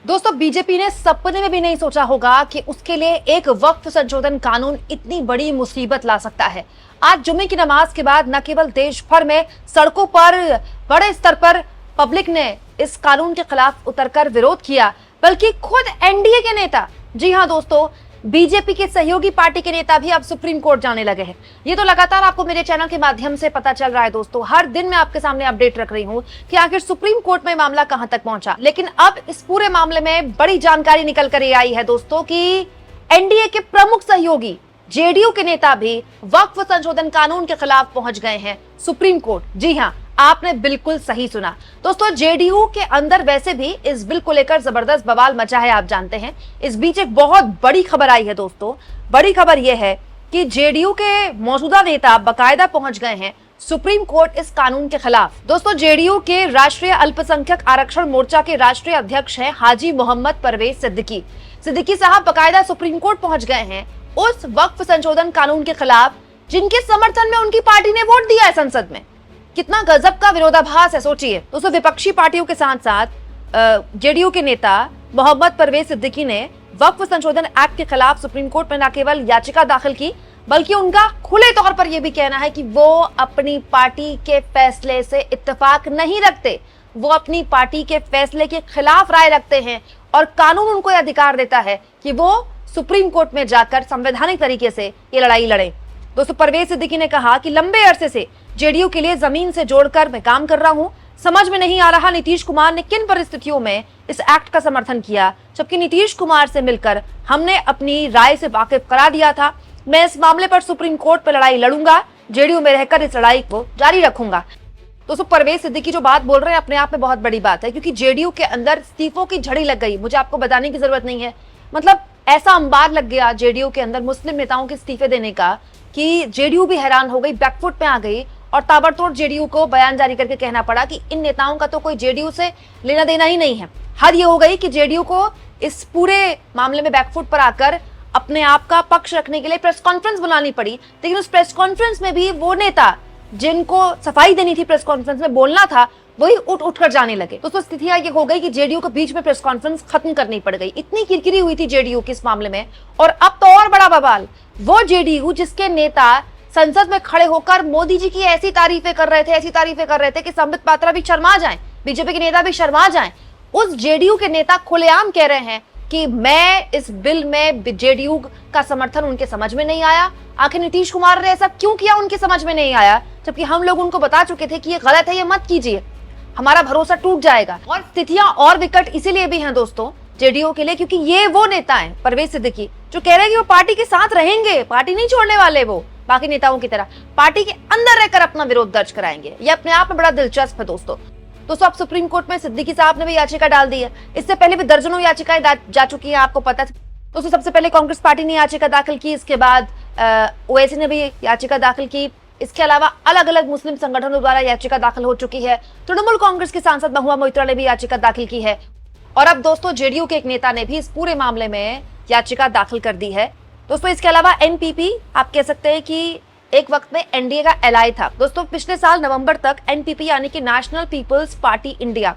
दोस्तों, बीजेपी ने सपने में भी नहीं सोचा होगा कि उसके लिए एक वक्फ संशोधन कानून इतनी बड़ी मुसीबत ला सकता है। आज जुम्मे की नमाज के बाद न केवल देश भर में सड़कों पर बड़े स्तर पर पब्लिक ने इस कानून के खिलाफ उतरकर विरोध किया, बल्कि खुद एनडीए के नेता, जी हां दोस्तों, बीजेपी के सहयोगी पार्टी के नेता भी अब सुप्रीम कोर्ट जाने लगे हैं। ये तो लगातार आपको मेरे चैनल के माध्यम से पता चल रहा है दोस्तों। हर दिन मैं आपके सामने अपडेट रख रही हूँ कि आखिर सुप्रीम कोर्ट में मामला कहां तक पहुंचा। लेकिन अब इस पूरे मामले में बड़ी जानकारी निकल कर ये आई है दोस्तों कि एनडीए के प्रमुख सहयोगी जेडीयू के नेता भी वक्फ संशोधन कानून के खिलाफ पहुंच गए हैं सुप्रीम कोर्ट। जी हाँ, आपने बिल्कुल सही सुना दोस्तों। जेडीयू के अंदर वैसे भी इस बिल को लेकर जबरदस्त बवाल मचा है, आप जानते हैं। इस बीच एक बहुत बड़ी खबर आई है दोस्तों। बड़ी खबर यह है कि जेडीयू के मौजूदा नेता बाकायदा पहुंच गए हैं सुप्रीम कोर्ट इस कानून के खिलाफ। दोस्तों, जेडीयू के राष्ट्रीय अल्पसंख्यक आरक्षण मोर्चा के राष्ट्रीय अध्यक्ष हैं हाजी मोहम्मद परवेज सिद्दीकी साहब बाकायदा सुप्रीम कोर्ट पहुंच गए हैं उस वक्फ संशोधन कानून के खिलाफ जिनके समर्थन में उनकी पार्टी ने वोट दिया है संसद में। कितना गजब का विरोधाभास है, सोचिए दोस्तों। विपक्षी पार्टियों के साथ साथ जेडीयू के नेता मोहम्मद परवेज सिद्दीकी ने वक्फ संशोधन एक्ट के खिलाफ सुप्रीम कोर्ट में न केवल याचिका दाखिल की, बल्कि उनका खुले तौर पर यह भी कहना है कि वो अपनी पार्टी के फैसले से इत्तेफाक नहीं रखते, वो अपनी पार्टी के फैसले के खिलाफ राय रखते हैं और कानून उनको यह अधिकार देता है कि वो सुप्रीम कोर्ट में जाकर संवैधानिक तरीके से ये लड़ाई लड़े। दोस्तों, परवेज सिद्दीकी ने कहा कि लंबे अरसे से जेडीयू के लिए जमीन से जोड़कर मैं काम कर रहा हूं। समझ में नहीं आ रहा नीतीश कुमार ने किन परिस्थितियों में इस एक्ट का समर्थन किया, जबकि नीतीश कुमार से मिलकर हमने अपनी राय से वाकिफ करा दिया था। मैं इस मामले पर सुप्रीम कोर्ट पर लड़ाई लड़ूंगा, जेडीयू में रहकर इस लड़ाई को जारी रखूंगा। दोस्तों, परवेज सिद्दीकी जो बात बोल रहे हैं अपने आप में बहुत बड़ी बात है, क्योंकि जेडीयू के अंदर इस्तीफों की झड़ी लग गई। मुझे आपको बताने की जरूरत नहीं है, मतलब ऐसा अंबार लग गया जेडीयू के अंदर मुस्लिम नेताओं के इस्तीफे देने का कि जेडीयू भी हैरान हो गई, बैकफुट में आ गई और ताबड़तोड़ जेडीयू को बयान जारी करके कहना पड़ा कि इन नेताओं का तो कोई जेडीयू से लेना देना ही नहीं है। हद ये हो गई कि जेडीयू को इस पूरे मामले में बैकफुट पर आकर अपने आप का पक्ष रखने के लिए प्रेस कॉन्फ्रेंस बुलानी पड़ी। लेकिन उस प्रेस कॉन्फ्रेंस में भी वो नेता जिनको सफाई देनी थी, प्रेस कॉन्फ्रेंस में बोलना था, वही उठ कर जाने लगे। तो स्थितियां ये हो गई कि जेडीयू को बीच में प्रेस कॉन्फ्रेंस खत्म करनी पड़ गई। इतनी किरकिरी हुई थी जेडीयू की इस मामले में। और अब तो और बड़ा बवाल, वो जेडीयू जिसके नेता संसद में खड़े होकर मोदी जी की ऐसी तारीफें कर रहे थे कि संबित पात्रा भी शर्मा जाएं, बीजेपी के नेता भी शर्मा जाएं, उस जेडीयू के नेता खुलेआम कह रहे हैं कि मैं इस बिल में जेडीयू का समर्थन उनके समझ में नहीं आया। आखिर नीतीश कुमार ने ऐसा क्यों किया, उनके समझ में नहीं आया, जबकि हम लोग उनको बता चुके थे कि ये गलत है, ये मत कीजिए, हमारा भरोसा टूट जाएगा। और स्थितियां और विकट इसीलिए भी हैं दोस्तों जेडीयू के लिए, क्योंकि ये वो नेता हैं परवेज सिद्दीकी जो कह रहे हैं कि वो पार्टी के साथ रहेंगे, पार्टी नहीं छोड़ने वाले, वो बाकी नेताओं की तरह पार्टी के अंदर रहकर अपना विरोध दर्ज कराएंगे। ये अपने आप में बड़ा दिलचस्प है दोस्तों। अब सुप्रीम कोर्ट में सिद्दीकी साहब ने भी याचिका डाल दी है। इससे पहले भी दर्जनों याचिकाएं जा चुकी है, आपको पता है दोस्तों। सबसे पहले कांग्रेस पार्टी ने याचिका दाखिल की, इसके बाद ओवैसी ने भी याचिका दाखिल की। इसके अलावा अलग अलग मुस्लिम संगठनों द्वारा याचिका दाखिल हो चुकी है। तृणमूल कांग्रेस के सांसद महुआ मोइत्रा ने भी याचिका दाखिल की है। और अब दोस्तों जेडीयू के एक नेता ने भी इस पूरे मामले में याचिका दाखिल कर दी है दोस्तों। इसके अलावा एनपीपी, आप कह सकते हैं कि एक वक्त में एनडीए का एलाय था दोस्तों। पिछले साल नवंबर तक एनपीपी यानी कि नेशनल पीपल्स पार्टी इंडिया,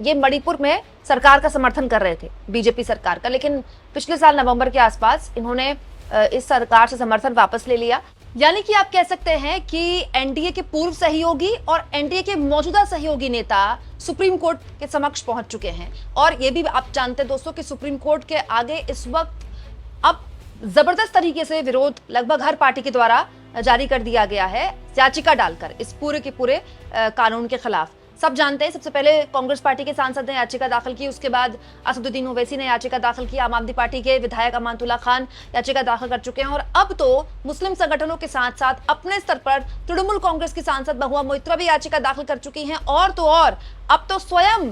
ये मणिपुर में सरकार का समर्थन कर रहे थे, बीजेपी सरकार का। लेकिन पिछले साल नवंबर के आसपास इन्होंने इस सरकार से समर्थन वापस ले लिया। यानी कि आप कह सकते हैं कि एनडीए के पूर्व सहयोगी और एनडीए के मौजूदा सहयोगी नेता सुप्रीम कोर्ट के समक्ष पहुंच चुके हैं। और ये भी आप जानते हैं दोस्तों कि सुप्रीम कोर्ट के आगे इस वक्त अब जबरदस्त तरीके से विरोध लगभग हर पार्टी के द्वारा जारी कर दिया गया है, याचिका डालकर इस पूरे के पूरे कानून के खिलाफ। सब जानते हैं, सबसे पहले कांग्रेस पार्टी के सांसद ने याचिका दाखिल की, उसके बाद असदुद्दीन ओवैसी ने याचिका दाखिल की, आम आदमी पार्टी के विधायक अमानतुल्लाह खान याचिका दाखिल कर चुके हैं। और अब तो मुस्लिम संगठनों के साथ साथ अपने स्तर पर तृणमूल कांग्रेस की सांसद महुआ मोइत्रा भी याचिका दाखिल कर चुकी हैं। और तो और अब तो स्वयं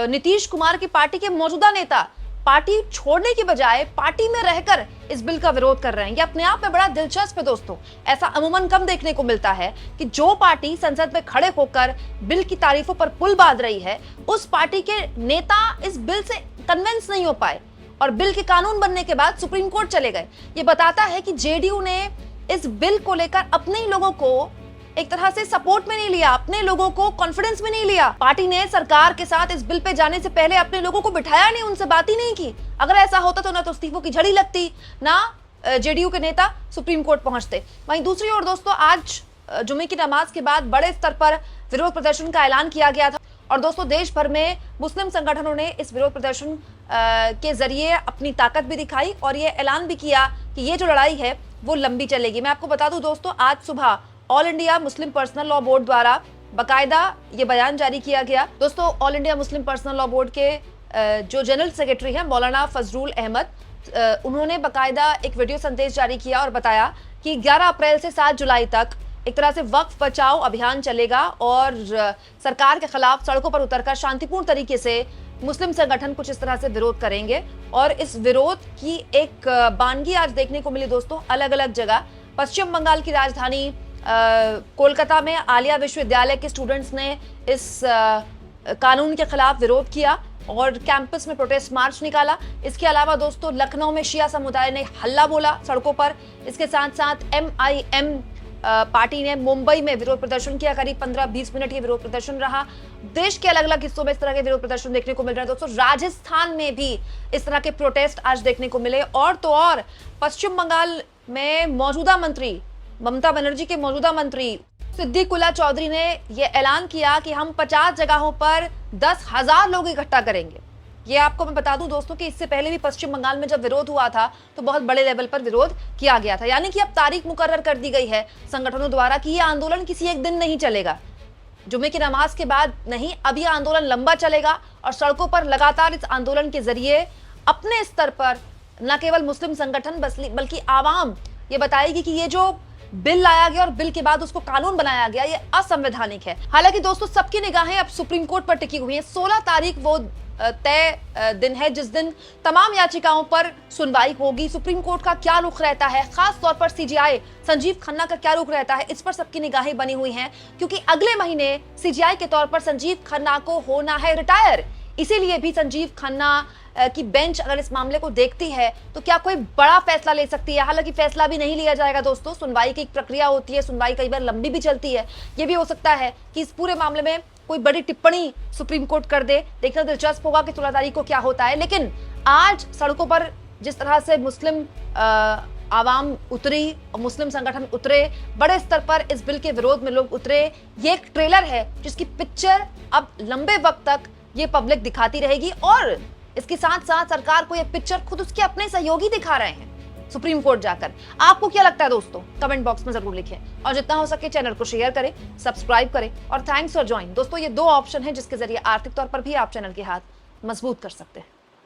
नीतीश कुमार की पार्टी के मौजूदा नेता पार्टी छोड़ने की बजाय पार्टी में रहकर इस बिल का विरोध कर रहे हैं। ये अपने आप में बड़ा दिलचस्प है दोस्तों। ऐसा अमूमन कम देखने को मिलता है कि जो पार्टी संसद में खड़े होकर बिल की तारीफों पर पुल बांध रही है, उस पार्टी के नेता इस बिल से कन्विंस नहीं हो पाए और बिल के कानून बनने के बाद सुप्रीम कोर्ट चले गए। ये बताता है कि जेडीयू ने इस बिल को लेकर अपने ही लोगों को एक तरह से सपोर्ट में नहीं लिया, अपने लोगों को कॉन्फिडेंस में नहीं लिया। पार्टी ने सरकार के साथ इस बिल पे जाने से पहले अपने लोगों को बिठाया नहीं, उनसे बात ही नहीं की। अगर ऐसा होता तो ना तो इस्तीफों की झड़ी लगती, ना जेडीयू के नेता सुप्रीम कोर्ट पहुंचते। वहीं दूसरी ओर दोस्तों, आज जुमे की नमाज के बाद बड़े स्तर पर विरोध प्रदर्शन का ऐलान किया गया था और दोस्तों देश भर में मुस्लिम संगठनों ने इस विरोध प्रदर्शन के जरिए अपनी ताकत भी दिखाई और ये ऐलान भी किया कि ये जो लड़ाई है वो लंबी चलेगी। मैं आपको बता दूं दोस्तों, आज सुबह all India Muslim personal law board द्वारा बाकायदा ये बयान जारी किया गया। दोस्तों all India Muslim personal law board के जो जनरल सेक्रेटरी हैं मौलाना फजलुल अहमद, उन्होंने बाकायदा एक वीडियो संदेश जारी किया और बताया कि 11 अप्रैल से 7 जुलाई तक एक तरह से वक्फ बचाओ अभियान चलेगा और सरकार के खिलाफ सड़कों पर उतरकर शांतिपूर्ण तरीके से मुस्लिम संगठन कुछ इस तरह से विरोध करेंगे। और इस विरोध की एक बानगी आज देखने को मिली दोस्तों अलग अलग जगह। पश्चिम बंगाल की राजधानी कोलकाता में आलिया विश्वविद्यालय के स्टूडेंट्स ने इस कानून के खिलाफ विरोध किया और कैंपस में प्रोटेस्ट मार्च निकाला। इसके अलावा दोस्तों लखनऊ में शिया समुदाय ने हल्ला बोला सड़कों पर। इसके साथ साथ MIM पार्टी ने मुंबई में विरोध प्रदर्शन किया। करीब 15-20 मिनट ये विरोध प्रदर्शन रहा। देश के अलग अलग हिस्सों में इस तरह के विरोध प्रदर्शन देखने को मिल रहे हैं दोस्तों। राजस्थान में भी इस तरह के प्रोटेस्ट आज देखने को मिले। और तो और पश्चिम बंगाल में मौजूदा मंत्री ममता बनर्जी के मौजूदा मंत्री सिद्दीकुल्ला चौधरी ने यह ऐलान किया कि हम 50 जगहों पर 10,000 लोग इकट्ठा करेंगे। ये आपको मैं बता दूं दोस्तों कि इससे पहले भी पश्चिम बंगाल में जब विरोध हुआ था तो बहुत बड़े लेवल पर विरोध किया गया था। यानी कि अब तारीख मुकर्रर कर दी गई है संगठनों द्वारा कि यह आंदोलन किसी एक दिन नहीं चलेगा, जुमे की नमाज के बाद नहीं, अब यह आंदोलन लंबा चलेगा और सड़कों पर लगातार इस आंदोलन के जरिए अपने स्तर पर न केवल मुस्लिम संगठन बल्कि आवाम ये बताएगी कि ये जो बिल लाया गया और बिल के बाद उसको कानून बनाया गया ये असंवैधानिक है। हालांकि दोस्तों सबकी निगाहें अब सुप्रीम कोर्ट पर टिकी हुई हैं। 16 तारीख वो तय दिन है जिस दिन तमाम याचिकाओं पर सुनवाई होगी। सुप्रीम कोर्ट का क्या रुख रहता है, खास तौर पर CJI संजीव खन्ना का क्या रुख रहता है, इस पर सबकी निगाहें बनी हुई हैं क्योंकि अगले महीने CJI के तौर पर संजीव खन्ना को होना है रिटायर। इसीलिए भी संजीव खन्ना की बेंच अगर इस मामले को देखती है तो क्या कोई बड़ा फैसला ले सकती है। हालांकि फैसला भी नहीं लिया जाएगा दोस्तों, सुनवाई की एक प्रक्रिया होती है, सुनवाई कई बार लंबी भी चलती है। ये भी हो सकता है कि इस पूरे मामले में कोई बड़ी टिप्पणी सुप्रीम कोर्ट कर दे। देखना दिलचस्प होगा कि 16 तारीख को क्या होता है। लेकिन आज सड़कों पर जिस तरह से मुस्लिम आवाम उतरी और मुस्लिम संगठन उतरे, बड़े स्तर पर इस बिल के विरोध में लोग उतरे, ये एक ट्रेलर है जिसकी पिक्चर अब लंबे वक्त तक ये पब्लिक दिखाती रहेगी और इसके साथ साथ सरकार को ये पिक्चर खुद उसके अपने सहयोगी दिखा रहे हैं सुप्रीम कोर्ट जाकर। आपको क्या लगता है दोस्तों, कमेंट बॉक्स में जरूर लिखें और जितना हो सके चैनल को शेयर करें, सब्सक्राइब करें और थैंक्स फॉर ज्वाइन। दोस्तों ये 2 ऑप्शन है जिसके जरिए आर्थिक तौर पर भी आप चैनल के हाथ मजबूत कर सकते हैं।